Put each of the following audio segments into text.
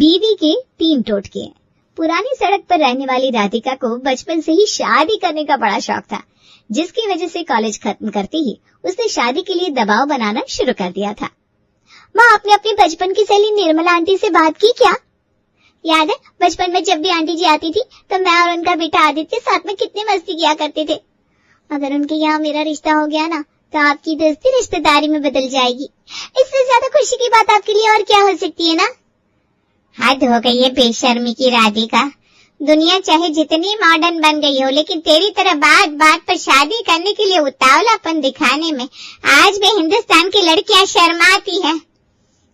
बीवी के 3 टोटके। पुरानी सड़क पर रहने वाली राधिका को बचपन से ही शादी करने का बड़ा शौक था, जिसकी वजह से कॉलेज खत्म करते ही उसने शादी के लिए दबाव बनाना शुरू कर दिया था। माँ, आपने अपनी बचपन की सहेली निर्मला आंटी से बात की क्या? याद है बचपन में जब भी आंटी जी आती थी तो मैं और उनका बेटा आदित्य साथ में कितनी मस्ती किया करते थे। अगर उनके यहाँ मेरा रिश्ता हो गया ना तो आपकी दोस्ती रिश्तेदारी में बदल जाएगी। इससे ज्यादा खुशी की बात आपके लिए और क्या हो सकती है ना? हद हो गई है बेशर्मी की राधिका। दुनिया चाहे जितनी मॉडर्न बन गई हो, लेकिन तेरी तरह बात बात पर शादी करने के लिए उतावलापन दिखाने में आज भी हिंदुस्तान की लड़कियां शर्माती हैं।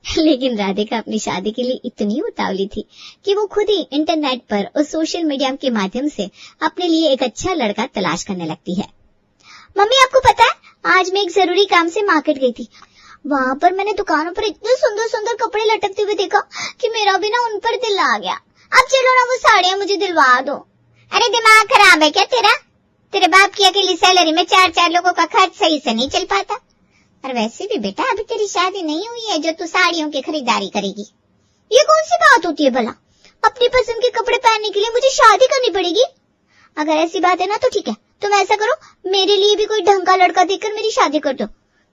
लेकिन राधिका अपनी शादी के लिए इतनी उतावली थी कि वो खुद ही इंटरनेट पर और सोशल मीडिया के माध्यम से अपने लिए एक अच्छा लड़का तलाश करने लगती है। मम्मी, आपको पता है आज मैं एक जरूरी काम से मार्केट गई थी। वहाँ पर मैंने दुकानों पर इतने सुंदर सुंदर कपड़े लटकते हुए देखा कि मेरा भी ना उन पर दिल आ गया। अब चलो ना वो साड़ियाँ मुझे दिलवा दो। अरे दिमाग खराब है क्या तेरा? तेरे बाप की अकेली सैलरी में 4 लोगों का खर्च सही से नहीं चल पाता। और वैसे भी बेटा अभी तेरी शादी नहीं हुई है जो तू साड़ियों की खरीदारी करेगी। ये कौन सी बात होती है भला? अपनी पसंद के कपड़े पहनने के लिए मुझे शादी करनी पड़ेगी? अगर ऐसी बात है ना तो ठीक है, तुम ऐसा करो, मेरे लिए भी कोई ढंग का लड़का देखकर मेरी शादी कर दो।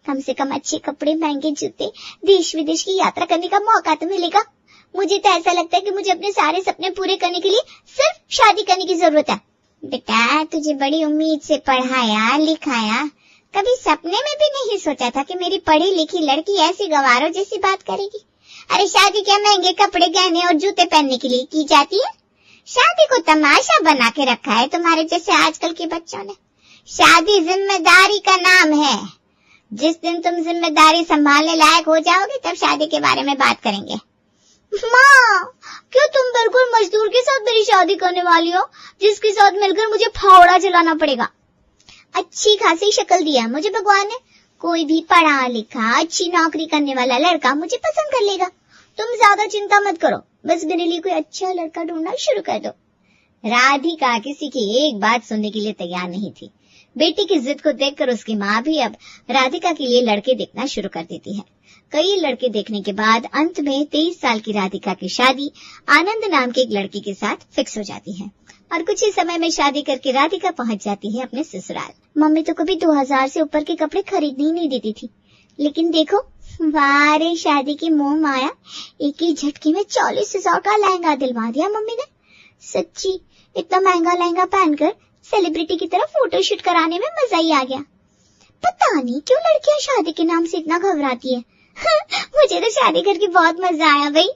कम से कम अच्छे कपड़े, महंगे जूते, देश विदेश की यात्रा करने का मौका तो मिलेगा। मुझे तो ऐसा लगता है कि मुझे अपने सारे सपने पूरे करने के लिए सिर्फ शादी करने की जरूरत है। बेटा तुझे बड़ी उम्मीद से पढ़ाया लिखाया, कभी सपने में भी नहीं सोचा था कि मेरी पढ़ी लिखी लड़की ऐसी गवारों जैसी बात करेगी। अरे शादी क्या महंगे कपड़े, गहने और जूते पहनने के लिए की जाती है? शादी को तमाशा बना के रखा है तुम्हारे जैसे आजकल के बच्चों ने। शादी जिम्मेदारी का नाम है। जिस दिन तुम जिम्मेदारी संभालने लायक हो जाओगे तब शादी के बारे में बात करेंगे। माँ, क्यों तुम बिल्कुल मजदूर के साथ मेरी शादी करने वाली हो, जिसके साथ मिलकर मुझे फावड़ा चलाना पड़ेगा? अच्छी खासी शक्ल दिया मुझे भगवान ने, कोई भी पढ़ा लिखा अच्छी नौकरी करने वाला लड़का मुझे पसंद कर लेगा। तुम ज्यादा चिंता मत करो, बस मेरे लिए कोई अच्छा लड़का ढूंढना शुरू कर दो। राधिका किसी की एक बात सुनने के लिए तैयार नहीं थी। बेटी की जिद को देखकर उसकी माँ भी अब राधिका के लिए लड़के देखना शुरू कर देती है। कई लड़के देखने के बाद अंत में 23 साल की राधिका की शादी आनंद नाम के एक लड़के के साथ फिक्स हो जाती है और कुछ ही समय में शादी करके राधिका पहुंच जाती है अपने ससुराल। मम्मी तो कभी 2000 से ऊपर के कपड़े खरीदने ही नहीं देती थी, लेकिन देखो वारे शादी की मोह माया, एक ही झटके में 40,000 का लहंगा दिलवा दिया मम्मी ने। सच्ची इतना महंगा लहंगा पहनकर सेलिब्रिटी की तरह फोटोशूट कराने में मजा ही आ गया। पता नहीं क्यों लड़कियां शादी के नाम से इतना घबराती है। मुझे तो शादी करके बहुत मजा आया भाई।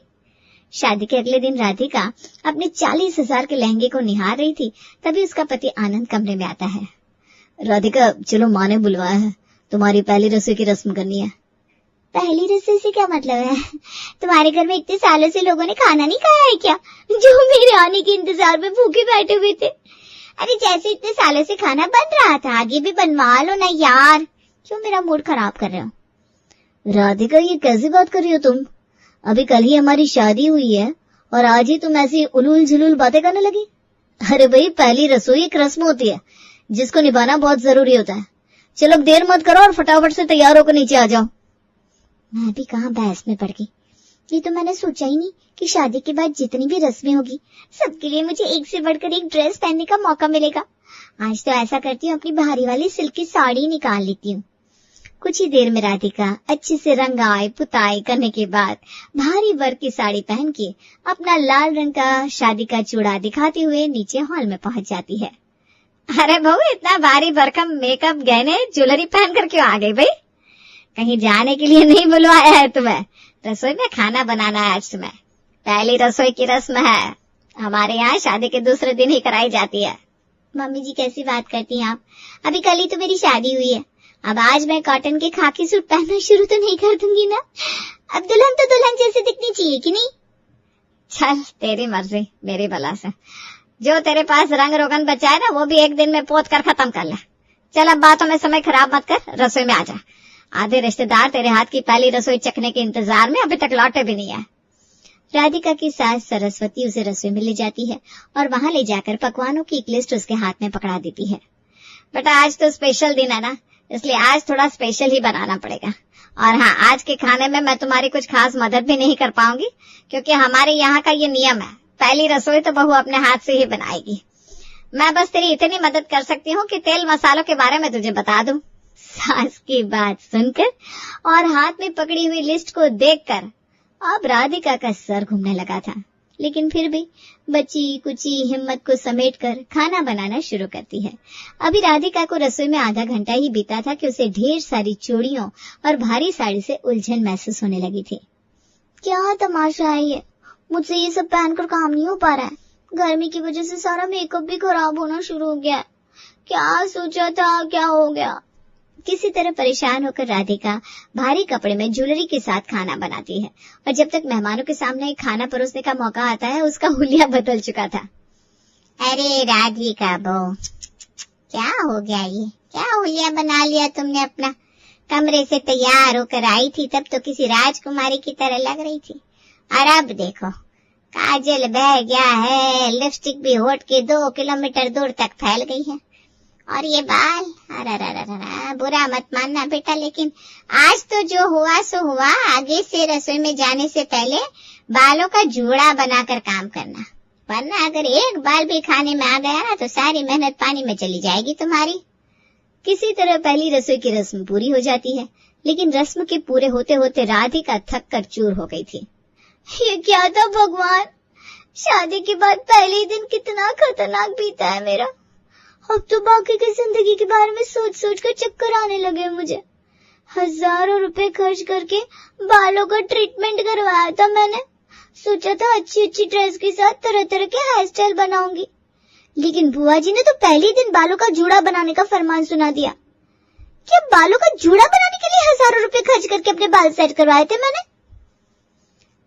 शादी के अगले दिन राधिका अपने 40,000 के लहंगे को निहार रही थी, तभी उसका पति आनंद कमरे में आता है। राधिका चलो, माँ ने बुलवाया है, तुम्हारी पहली रसोई की रस्म करनी है। पहली रसोई से क्या मतलब है? तुम्हारे घर में इतने सालों से लोगों ने खाना नहीं खाया है क्या, जो मेरे आने के इंतजार में भूखे बैठे हुए थे? अरे जैसे इतने सालों से खाना बन रहा था आगे भी बनवा लो ना यार, क्यों मेरा मूड खराब कर रहे हो? राधिका ये कैसी बात कर रही हो तुम? अभी कल ही हमारी शादी हुई है और आज ही तुम ऐसी उलूल झुलूल बातें करने लगी। अरे भाई पहली रसोई एक रस्म होती है जिसको निभाना बहुत जरूरी होता है। चलो अब देर मत करो और फटाफट से तैयार होकर नीचे आ जाओ। मैं भी कहाँ बहस में पड़ गई। ये तो मैंने सोचा ही नहीं कि शादी के बाद जितनी भी रस्में होगी सबके लिए मुझे एक से बढ़कर एक ड्रेस पहनने का मौका मिलेगा। आज तो ऐसा करती हूँ अपनी भारी वाली सिल्क की साड़ी निकाल लेती हूँ। कुछ ही देर में राधिका अच्छे से रंगाई पुताई करने के बाद भारी वर्क की साड़ी पहन के अपना लाल रंग का शादी का चूड़ा दिखाते हुए नीचे हॉल में पहुंच जाती है। अरे बहू, इतना भारी भरकम मेकअप गहने ज्वेलरी पहन कर क्यों आ गई भाई? कहीं जाने के लिए नहीं बुलवाया है तुम्हें, रसोई में खाना बनाना है आज तुम्हें। पहली रसोई की रस्म है, हमारे यहाँ शादी के दूसरे दिन ही कराई जाती है। मम्मी जी कैसी बात करती हैं आप? अभी कल ही तो मेरी शादी हुई है, अब आज मैं कॉटन के खाकी सूट पहनना शुरू तो नहीं कर दूंगी ना। अब दुल्हन तो दुल्हन जैसे दिखनी चाहिए कि नहीं? चल तेरी मर्जी मेरी भला से, जो तेरे पास रंग रोगन बचा है ना वो भी एक दिन में पोत कर खत्म कर ले। चल अब बातों में समय खराब मत कर, रसोई में आ जा। आधे रिश्तेदार तेरे हाथ की पहली रसोई चखने के इंतजार में अभी तक लौटे भी नहीं है। राधिका की सास सरस्वती उसे रसोई में ले जाती है और वहां ले जाकर पकवानों की एक लिस्ट उसके हाथ में पकड़ा देती है। बेटा आज तो स्पेशल दिन है ना, इसलिए आज थोड़ा स्पेशल ही बनाना पड़ेगा और हाँ, आज के खाने में मैं तुम्हारी कुछ खास मदद भी नहीं कर पाऊंगी, क्योंकि हमारे यहाँ का ये नियम है, पहली रसोई तो बहू अपने हाथ से ही बनाएगी। मैं बस तेरी इतनी मदद कर सकती हूँ कि तेल मसालों के बारे में तुझे बता दूं। सास की बात सुनकर और हाथ में पकड़ी हुई लिस्ट को देखकर अब राधिका का सर घूमने लगा था, लेकिन फिर भी बची कुची हिम्मत को समेटकर खाना बनाना शुरू करती है। अभी राधिका को रसोई में आधा घंटा ही बीता था कि उसे ढेर सारी चूड़ियों और भारी साड़ी से उलझन महसूस होने लगी थी। क्या तमाशा है ये, मुझसे ये सब पहनकर काम नहीं हो पा रहा है। गर्मी की वजह से सारा मेकअप भी खराब होना शुरू हो गया। क्या सोचा था, क्या हो गया। किसी तरह परेशान होकर राधिका भारी कपड़े में ज्वेलरी के साथ खाना बनाती है, और जब तक मेहमानों के सामने खाना परोसने का मौका आता है उसका हुलिया बदल चुका था। अरे राधिका बहू, क्या हो गया ये, क्या हुलिया बना लिया तुमने अपना। कमरे से तैयार होकर आई थी तब तो किसी राजकुमारी की तरह लग रही थी, और अब देखो काजल बह गया है, लिपस्टिक भी होठ के 2 किलोमीटर दूर तक फैल गई है, और ये बाल, अरे बुरा मत मानना बेटा, लेकिन आज तो जो हुआ सो हुआ। आगे से रसोई में जाने से पहले बालों का जूड़ा बनाकर काम करना, वरना अगर एक बाल भी खाने में आ गया ना तो सारी मेहनत पानी में चली जाएगी तुम्हारी। किसी तरह पहली रसोई की रस्म पूरी हो जाती है, लेकिन रस्म के पूरे होते होते राधिका थक कर चूर हो गई थी। ये क्या था भगवान, शादी के बाद पहले दिन कितना खतरनाक बीता है मेरा। अब तो बाकी की जिंदगी के बारे में सोच सोच कर चक्कर आने लगे मुझे। हजारों रुपए खर्च करके बालों का ट्रीटमेंट करवाया था मैंने। सोचा था अच्छी अच्छी ड्रेस के साथ तरह तरह के हेयर स्टाइल बनाऊंगी, लेकिन बुआ जी ने तो पहले दिन बालों का जूड़ा बनाने का फरमान सुना दिया। क्या बालों का जूड़ा बनाने के लिए हजारों रुपए खर्च करके अपने बाल सेट करवाए थे मैंने।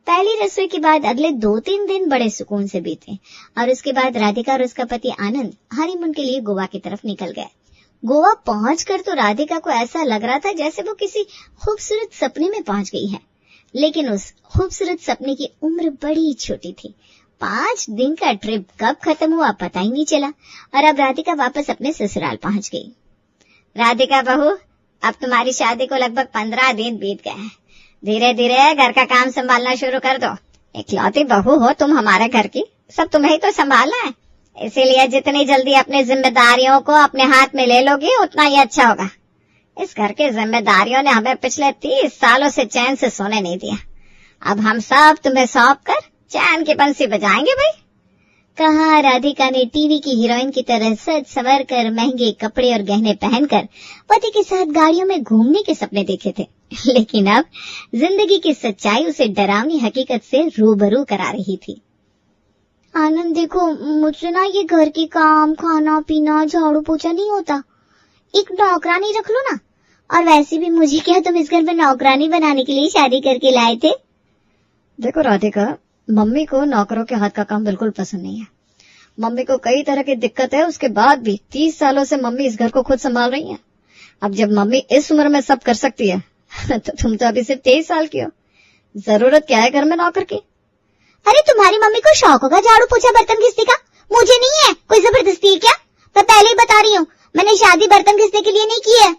पहली रसोई के बाद अगले 2-3 दिन बड़े सुकून से बीते, और उसके बाद राधिका और उसका पति आनंद हनीमून के लिए गोवा की तरफ निकल गए। गोवा पहुंचकर तो राधिका को ऐसा लग रहा था जैसे वो किसी खूबसूरत सपने में पहुंच गई है, लेकिन उस खूबसूरत सपने की उम्र बड़ी छोटी थी। 5 दिन का ट्रिप कब खत्म हुआ पता ही नहीं चला, और अब राधिका वापस अपने ससुराल पहुंच गई। राधिका बहू, अब तुम्हारी शादी को लगभग 15 दिन बीत गए हैं। धीरे धीरे घर का काम संभालना शुरू कर दो। इकलौती बहू हो तुम हमारे घर की, सब तुम्हें ही तो संभालना है, इसीलिए जितनी जल्दी अपनी जिम्मेदारियों को अपने हाथ में ले लोगी उतना ही अच्छा होगा। इस घर की जिम्मेदारियों ने हमें पिछले 30 सालों से चैन से सोने नहीं दिया। अब हम सब तुम्हें सौंप कर चैन की बंसी बजाएंगे भाई। कहा राधिका ने टीवी की हीरोइन की तरह सज संवर कर महंगे कपड़े और गहने पहनकर पति के साथ गाड़ियों में घूमने के सपने देखे थे, लेकिन अब जिंदगी की सच्चाई उसे डरावनी हकीकत से रूबरू करा रही थी। आनंद देखो, मुझसे ना ये घर के काम, खाना पीना, झाड़ू पोछा नहीं होता। एक नौकरानी रख लो ना। और वैसे भी मुझे क्या तुम इस घर में नौकरानी बनाने के लिए शादी करके लाए थे। देखो राधिका, मम्मी को नौकरों के हाथ का काम बिल्कुल पसंद नहीं है। मम्मी को कई तरह की दिक्कत है, उसके बाद भी 30 सालों से मम्मी इस घर को खुद संभाल रही है। अब जब मम्मी इस उम्र में सब कर सकती है तो तुम तो अभी सिर्फ 23 साल की हो, जरूरत क्या है घर में नौकर की। अरे तुम्हारी मम्मी को शौक होगा झाड़ू पोछा बर्तन घिसने का, मुझे नहीं है। कोई जबरदस्ती है क्या? मैं पहले ही बता रही हूँ, मैंने शादी बर्तन घिसने के लिए नहीं की है।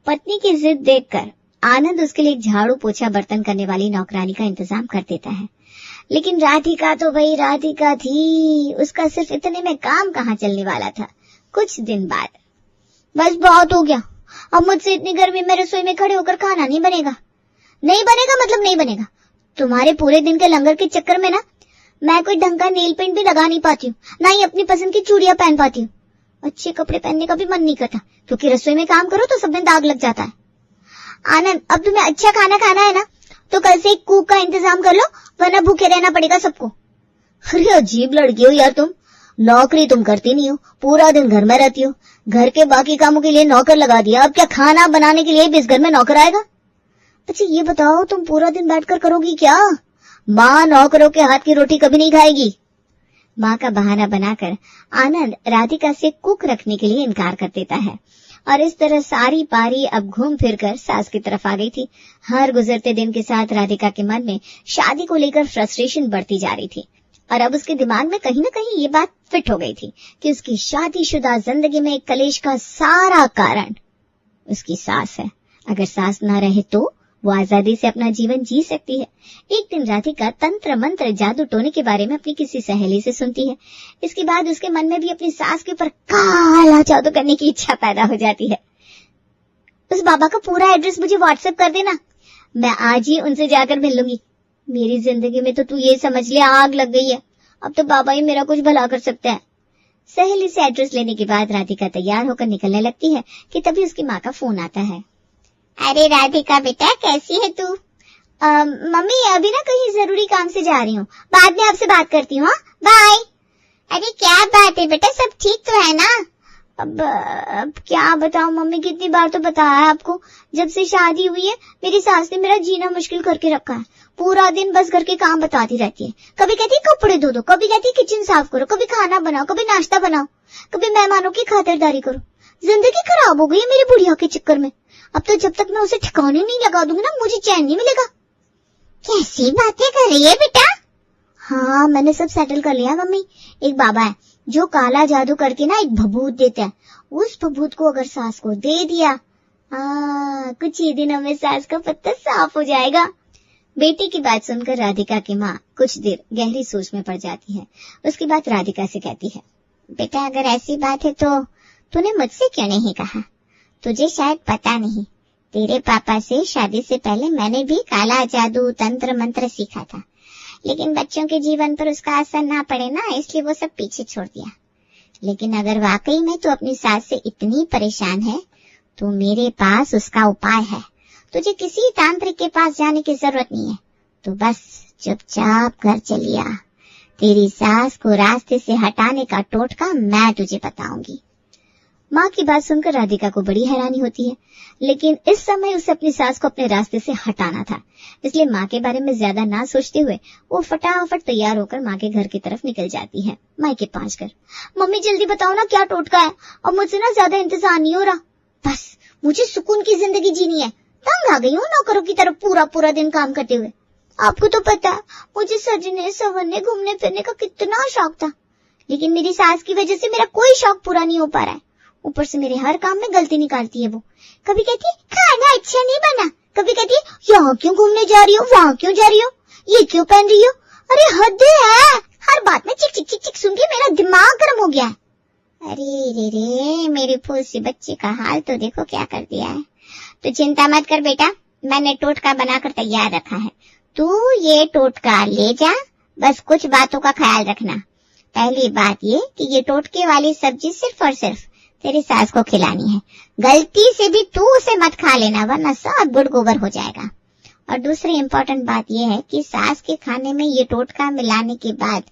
पत्नी की जिद देखकर आनंद उसके लिए झाड़ू पोछा बर्तन करने वाली नौकरानी का इंतजाम कर देता है, लेकिन राधिका तो वही राधिका थी, उसका सिर्फ इतने में काम कहाँ चलने वाला था। कुछ दिन बाद, बस बहुत हो गया, अब मुझसे इतनी गर्मी में रसोई में खड़े होकर खाना नहीं बनेगा। नहीं बनेगा मतलब नहीं बनेगा। तुम्हारे पूरे दिन के लंगर के चक्कर में ना मैं कोई ढंग का नेल पेंट भी लगा नहीं पाती हूँ, ना ही अपनी पसंद की चूड़ियां पहन पाती हूँ। अच्छे कपड़े पहनने का भी मन नहीं करता, क्योंकि रसोई में काम करो तो सब में दाग लग जाता है। आनंद, अब तुम्हें अच्छा खाना खाना है ना तो कल से एक कुक का इंतजाम कर लो, वरना भूखे रहना पड़ेगा सबको। अरे अजीब लड़की हो यार तुम, नौकरी तुम करती नहीं हो, पूरा दिन घर में रहती हो, घर के बाकी कामों के लिए नौकर लगा दिया, अब क्या खाना बनाने के लिए भी इस घर में नौकर आएगा। अच्छा ये बताओ, तुम पूरा दिन बैठकर करोगी क्या? माँ नौकरों के हाथ की रोटी कभी नहीं खाएगी। माँ का बहाना बनाकर आनंद राधिका से कुक रखने के लिए इनकार कर देता है, और इस तरह सारी पारी अब घूम फिर कर सास की तरफ आ गई थी। हर गुजरते दिन के साथ राधिका के मन में शादी को लेकर फ्रस्ट्रेशन बढ़ती जा रही थी, और अब उसके दिमाग में कहीं न कहीं ये बात फिट हो गई थी कि उसकी शादीशुदा जिंदगी में कलेश का सारा कारण उसकी सास है। अगर सास ना रहे तो वो आजादी से अपना जीवन जी सकती है। एक दिन राधिका तंत्र मंत्र जादू टोने के बारे में अपनी किसी सहेली से सुनती है। इसके बाद उसके मन में भी अपनी सास के ऊपर काला जादू करने की इच्छा पैदा हो जाती है। उस बाबा का पूरा एड्रेस मुझे व्हाट्सएप कर देना, मैं आज ही उनसे जाकर मिल लूंगी। मेरी जिंदगी में तो तू ये समझ ले आग लग गई है, अब तो बाबा ही मेरा कुछ भला कर सकता है। सहेली से एड्रेस लेने के बाद राधिका तैयार होकर निकलने लगती है कि तभी उसकी माँ का फोन आता है। अरे राधिका बेटा, कैसी है तू? मम्मी अभी ना कहीं जरूरी काम से जा रही हूँ, बाद में आपसे बात करती हूँ। बाय। अरे क्या बात है बेटा, सब ठीक तो है ना? अब क्या बताऊं मम्मी, कितनी बार तो बताया है आपको, जब से शादी हुई है मेरी सास ने मेरा जीना मुश्किल करके रखा है। पूरा दिन बस घर के काम बताती रहती है। कभी कहती है कपड़े धो दो, कभी कहती है किचन साफ करो, कभी खाना बनाओ, कभी नाश्ता बनाओ, कभी मेहमानों की खातिरदारी करो। जिंदगी खराब हो गई है मेरी बुढ़िया के चक्कर में। अब तो जब तक मैं उसे ठिकाने नहीं लगा दूंगी ना, मुझे चैन नहीं मिलेगा। कैसी बातें कर रही है बेटा? हाँ, मैंने सब सेटल कर लिया मम्मी। एक बाबा है जो काला जादू करके ना एक भभूत देता है। उस भभूत को अगर सास को दे दिया, कुछ ही दिनों में सास का पत्ता साफ हो जाएगा। बेटी की बात सुनकर राधिका की माँ कुछ देर गहरी सोच में पड़ जाती है। उसके बाद राधिका से कहती है, बेटा अगर ऐसी बात है तो तूने मुझसे क्यों नहीं कहा? तुझे शायद पता नहीं, तेरे पापा से शादी से पहले मैंने भी काला जादू तंत्र मंत्र सीखा था, लेकिन बच्चों के जीवन पर उसका असर ना पड़े ना, इसलिए वो सब पीछे छोड़ दिया। लेकिन अगर वाकई में तू अपनी सास से इतनी परेशान है तो मेरे पास उसका उपाय है। तुझे किसी तांत्रिक के पास जाने की जरूरत नहीं है, तो बस चुपचाप घर चलिया। तेरी सास को रास्ते से हटाने का टोटका मैं तुझे बताऊंगी। माँ की बात सुनकर राधिका को बड़ी हैरानी होती है, लेकिन इस समय उसे अपनी सास को अपने रास्ते से हटाना था, इसलिए माँ के बारे में ज्यादा ना सोचते हुए वो फटाफट तैयार होकर माँ के घर की तरफ निकल जाती है। मायके पहुंचकर, मम्मी जल्दी बताओ ना क्या टोटका है, और मुझसे ना ज्यादा इंतजार नहीं हो रहा, बस मुझे सुकून की जिंदगी जीनी है। तंग आ गई हूँ नौकरों की तरफ पूरा दिन काम करते हुए। आपको तो पता है मुझे सजने संवरने घूमने फिरने का कितना शौक था, लेकिन मेरी सास की वजह से मेरा कोई शौक पूरा नहीं हो पा रहा है। ऊपर से मेरे हर काम में गलती निकालती है वो। कभी कहती है खाना अच्छा नहीं बना, कभी कहती है यहाँ क्यों घूमने जा रही हो, वहाँ क्यों जा रही हो, ये क्यों पहन रही हो। अरे हद है, हर बात में चिक चिक चिक चिक सुन के मेरा दिमाग गर्म हो गया है। अरे रे रे, मेरे फूसी बच्चे का हाल तो देखो क्या कर दिया है। तो चिंता मत कर बेटा, मैंने टोटका बनाकर तैयार रखा है, तू ये टोटका ले जा। बस कुछ बातों का ख्याल रखना। पहली बात ये कि ये टोटके वाली सब्जी सिर्फ और सिर्फ तेरी सास को खिलानी है। गलती से भी तू उसे मत खा लेना, वरना सब गुड़ गोबर हो जाएगा। और दूसरी इम्पोर्टेंट बात यह है कि सास के खाने में ये टोटका मिलाने के बाद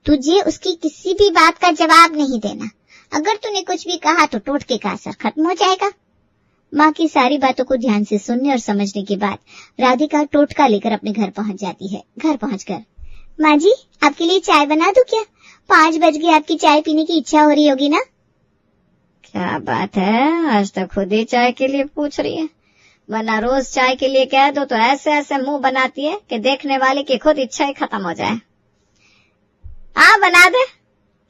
तुझे उसकी किसी भी बात का जवाब नहीं देना। अगर तूने कुछ भी कहा तो टोटके का असर खत्म हो जाएगा। माँ की सारी बातों को ध्यान से सुनने और समझने के बाद राधिका टोटका लेकर अपने घर पहुंच जाती है। घर पहुंचकर, माँ जी आपके लिए चाय बना दूं क्या? 5 बज गए, आपकी चाय पीने की इच्छा हो रही होगी ना? क्या बात है, आज तक खुद ही चाय के लिए पूछ रही है, वरना रोज चाय के लिए कह दो तो ऐसे ऐसे मुंह बनाती है कि देखने वाले की खुद इच्छा ही खत्म हो जाए। हाँ बना दे।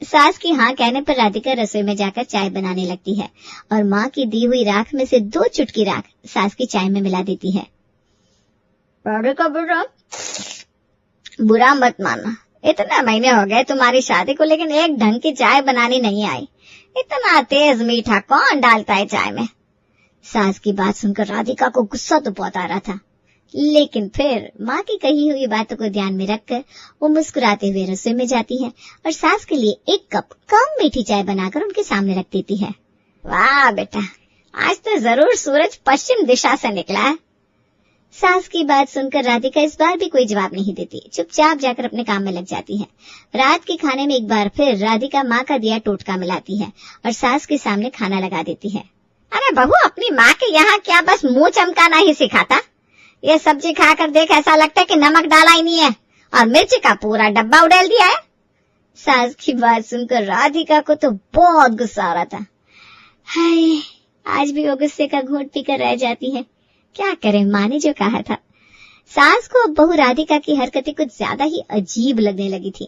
सास की हाँ कहने पर राधिका रसोई में जाकर चाय बनाने लगती है और माँ की दी हुई राख में से 2 चुटकी राख सास की चाय में मिला देती है। राधिका बेटा, बुरा मत मानना, इतने महीने हो गए तुम्हारी शादी को, लेकिन एक ढंग की चाय बनानी नहीं आई। इतना तेज मीठा कौन डालता है चाय में? सास की बात सुनकर राधिका को गुस्सा तो बहुत आ रहा था, लेकिन फिर माँ की कही हुई बातों को ध्यान में रखकर वो मुस्कुराते हुए रसोई में जाती है और सास के लिए 1 कप कम मीठी चाय बनाकर उनके सामने रख देती है। वाह बेटा, आज तो जरूर सूरज पश्चिम दिशा से निकला है। सास की बात सुनकर राधिका इस बार भी कोई जवाब नहीं देती, चुपचाप जाकर अपने काम में लग जाती है। रात के खाने में एक बार फिर राधिका माँ का दिया टोटका मिलाती है और सास के सामने खाना लगा देती है। अरे बहू, अपनी माँ के यहाँ क्या बस मुंह चमकाना ही सिखाता? ये सब्जी खाकर देख, ऐसा लगता है कि नमक डाला ही नहीं है और मिर्च का पूरा डब्बा उड़ेल दिया है। सास की बात सुनकर राधिका को तो बहुत गुस्सा आ रहा था। हाय, आज भी वो गुस्से का घूंट पीकर रह जाती है। क्या करे, माँ ने जो कहा था। सास को अब बहू राधिका की हरकतें कुछ ज्यादा ही अजीब लगने लगी थी।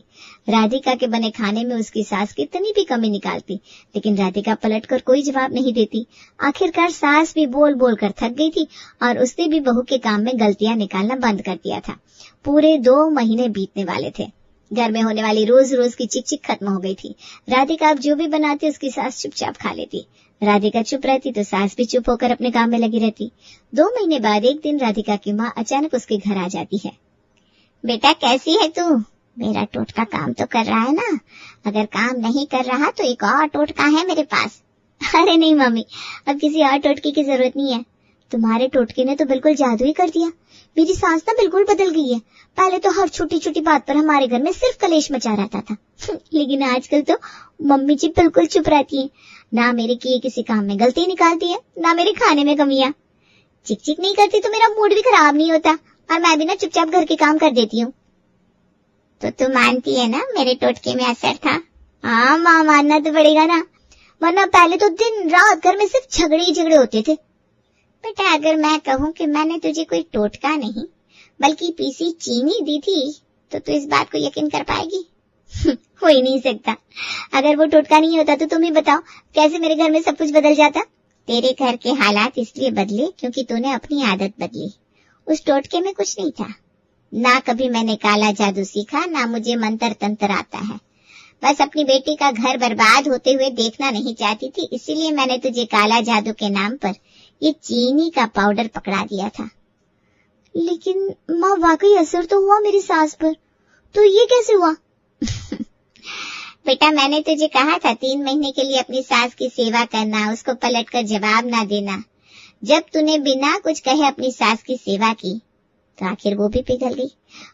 राधिका के बने खाने में उसकी सास कितनी भी कमी निकालती, लेकिन राधिका पलटकर कोई जवाब नहीं देती। आखिरकार सास भी बोल बोल कर थक गई थी और उसने भी बहू के काम में गलतियां निकालना बंद कर दिया था। पूरे 2 महीने बीतने वाले थे। घर में होने वाली रोज रोज की चिक चिक खत्म हो गई थी। राधिका अब जो भी बनाती उसकी सास चुपचाप खा लेती। राधिका चुप रहती तो सास भी चुप होकर अपने काम में लगी रहती। 2 महीने बाद एक दिन राधिका की माँ अचानक उसके घर आ जाती है। बेटा कैसी है तू? मेरा टोटका काम तो कर रहा है ना? अगर काम नहीं कर रहा तो एक और टोटका है मेरे पास। अरे नहीं मम्मी, अब किसी और टोटके की जरूरत नहीं है। तुम्हारे टोटके ने तो बिल्कुल जादू ही कर दिया। मेरी सास ना बिल्कुल बदल गई है। पहले तो हर छोटी छोटी बात पर हमारे घर में सिर्फ कलेश मचा रहता था, लेकिन आजकल तो मम्मी जी बिल्कुल चुप रहती है। ना मेरे किए किसी काम में गलती निकालती है, ना मेरे खाने में कमियां। चिक चिक नहीं करती तो मेरा मूड भी खराब नहीं होता और मैं भी ना चुपचाप घर के काम कर देती हूँ। तो तू मानती है ना मेरे टोटके में असर था? हाँ माँ, मानना तो पड़ेगा ना, वरना पहले तो दिन रात घर में सिर्फ झगड़े ही झगड़े होते थे। बेटा अगर मैं कहूँ कि मैंने तुझे कोई टोटका नहीं बल्कि पीसी चीनी दी थी तो तू इस बात को यकीन कर पाएगी? हो ही नहीं सकता। अगर वो टोटका नहीं होता तो तुम ही बताओ कैसे मेरे घर में सब कुछ बदल जाता। तेरे घर के हालात इसलिए बदले क्योंकि तूने अपनी आदत बदली। उस टोटके में कुछ नहीं था। ना कभी मैंने काला जादू सीखा, ना मुझे मंत्र तंत्र आता है। बस अपनी बेटी का घर बर्बाद होते हुए देखना नहीं चाहती थी, इसीलिए मैंने तुझे काला जादू के नाम पर ये चीनी का पाउडर पकड़ा दिया था। लेकिन माँ वाकई असर तो हुआ मेरी सास पर, तो ये कैसे हुआ? बेटा मैंने तुझे कहा था 3 महीने के लिए अपनी सास की सेवा करना, उसको पलटकर जवाब ना देना। जब तूने बिना कुछ कहे अपनी सास की सेवा की तो आखिर वो भी पिघल गई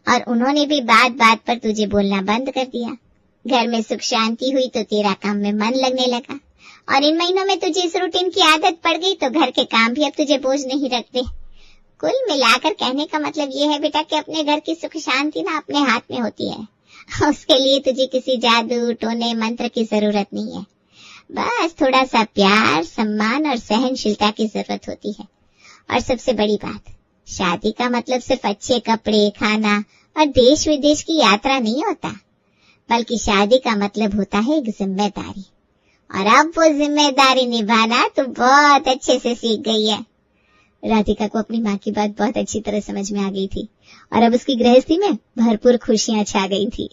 और उन्होंने भी बात बात पर तुझे बोलना बंद कर दिया। घर में सुख शांति हुई तो तेरा काम में मन लगने लगा और इन महीनों में तुझे इस रूटीन की आदत पड़ गई तो घर के काम भी अब तुझे बोझ नहीं रखते। कुल मिलाकर कहने का मतलब ये है बेटा कि अपने घर की सुख शांति ना अपने हाथ में होती है। उसके लिए तुझे किसी जादू टोने मंत्र की जरूरत नहीं है। बस थोड़ा सा प्यार, सम्मान और सहनशीलता की जरूरत होती है। और सबसे बड़ी बात, शादी का मतलब सिर्फ अच्छे कपड़े, खाना और देश विदेश की यात्रा नहीं होता, बल्कि शादी का मतलब होता है एक जिम्मेदारी। और अब वो जिम्मेदारी निभाना तो बहुत अच्छे से सीख गई है। राधिका को अपनी माँ की बात बहुत अच्छी तरह समझ में आ गई थी और अब उसकी गृहस्थी में भरपूर खुशियां छा गई थी।